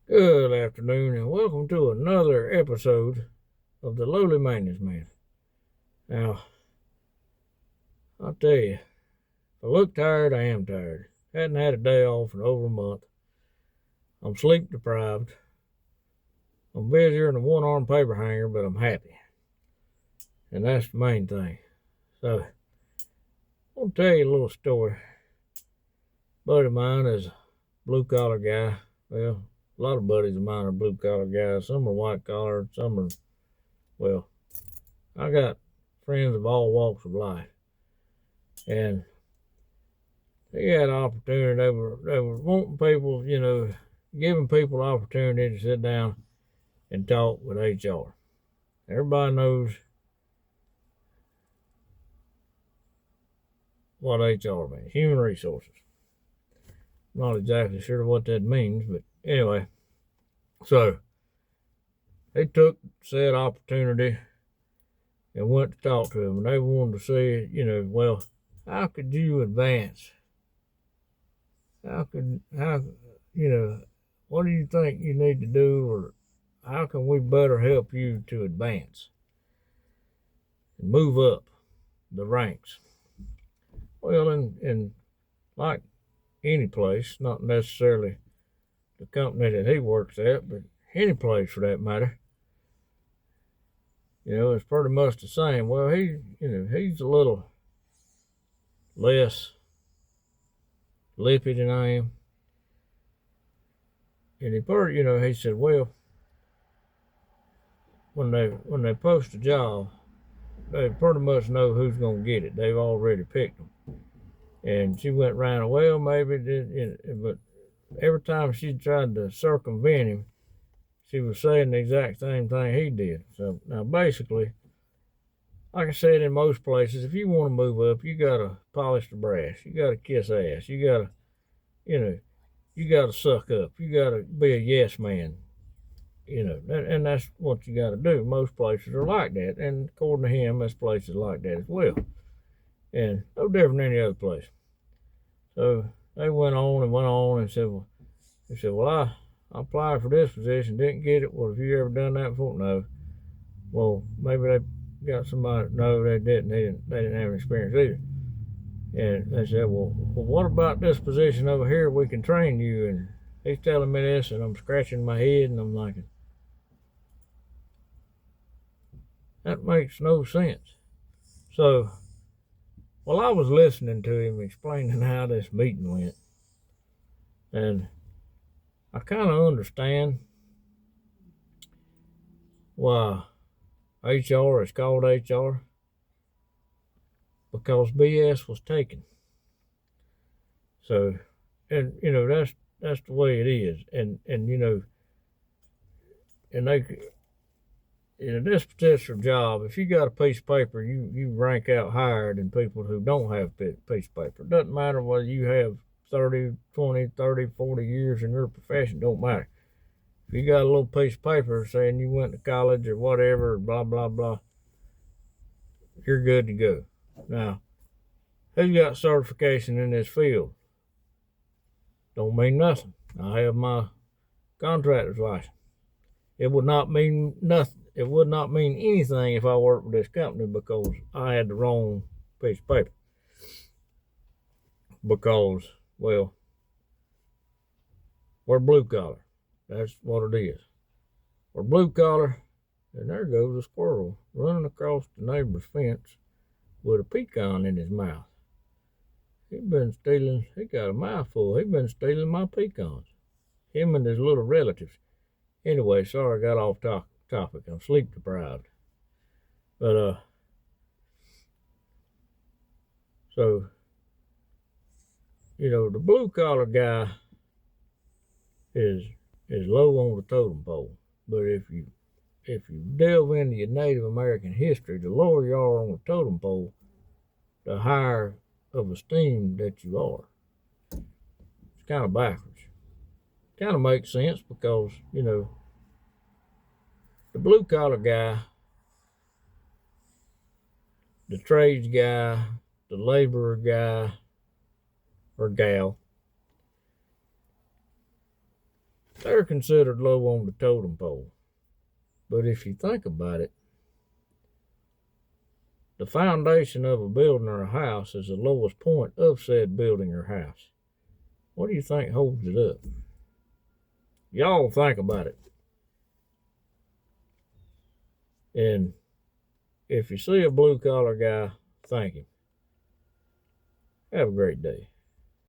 Good afternoon, and welcome to another episode of the Lowly Maintenance Man. Now, I'll tell you, if I look tired, I am tired. Hadn't had a day off in over a month. I'm sleep deprived. I'm busier than a one-armed paper hanger, but I'm happy. And that's the main thing. So, I'll tell you a little story. A buddy of mine is a blue-collar guy. Well, a lot of buddies of mine are blue-collar guys. Some are white-collar, some are, well, I got friends of all walks of life. And he had an opportunity. They were wanting people, giving people the opportunity to sit down and talk with HR. Everybody knows what HR means, human resources. Not exactly sure what that means, but anyway. So they took said opportunity and went to talk to him, and they wanted to see, well, how could you advance? How, what do you think you need to do, or how can we better help you to advance and move up the ranks? Well, in like any place, not necessarily the company that he works at, but any place for that matter, it's pretty much the same. Well, he's a little less lippy than I am. And he said, well, when they post a job, they pretty much know who's gonna get it. They've already picked them. And she went around, well, maybe, but every time she tried to circumvent him, she was saying the exact same thing he did. So now basically, like I said, in most places, if you want to move up, you gotta polish the brass. You gotta kiss ass. You know, you gotta suck up. You gotta be a yes man. And that's what you gotta do. Most places are like that, and according to him, this place is like that as well. And no different than any other place. So they went on and said, well, I applied for this position, didn't get it. Well, have you ever done that before? No. Well, maybe they got somebody. No, they didn't. They didn't have experience either. And they said, well, what about this position over here? We can train you. And he's telling me this, and I'm scratching my head, and I'm like, that makes no sense. So, while I was listening to him explaining how this meeting went, and I kind of understand why HR is called HR, because BS was taken. So, and that's the way it is. And and they, this particular job, if you got a piece of paper, you rank out higher than people who don't have a piece of paper. It doesn't matter whether you have 30, 20, 30, 40 years in your profession, don't matter. If you got a little piece of paper saying you went to college or whatever, blah, blah, blah, you're good to go. Now, who's got certification in this field? Don't mean nothing. I have my contractor's license. It would not mean nothing. It would not mean anything if I worked with this company because I had the wrong piece of paper. Because, well, we're blue collar. That's what it is. We're blue collar, and there goes a squirrel running across the neighbor's fence with a pecan in his mouth. He got a mouthful. He been stealing my pecans. Him and his little relatives. Anyway, sorry I got off topic. I'm sleep deprived. But, so, the blue collar guy is low on the totem pole. But if you delve into your Native American history, the lower you are on the totem pole, the higher of esteem that you are. It's kind of backwards. Kind of makes sense because, the blue collar guy, the trades guy, the laborer guy or gal, they're considered low on the totem pole. But if you think about it, the foundation of a building or a house is the lowest point of said building or house. What do you think holds it up? Y'all think about it. And if you see a blue collar guy, thank him. Have a great day.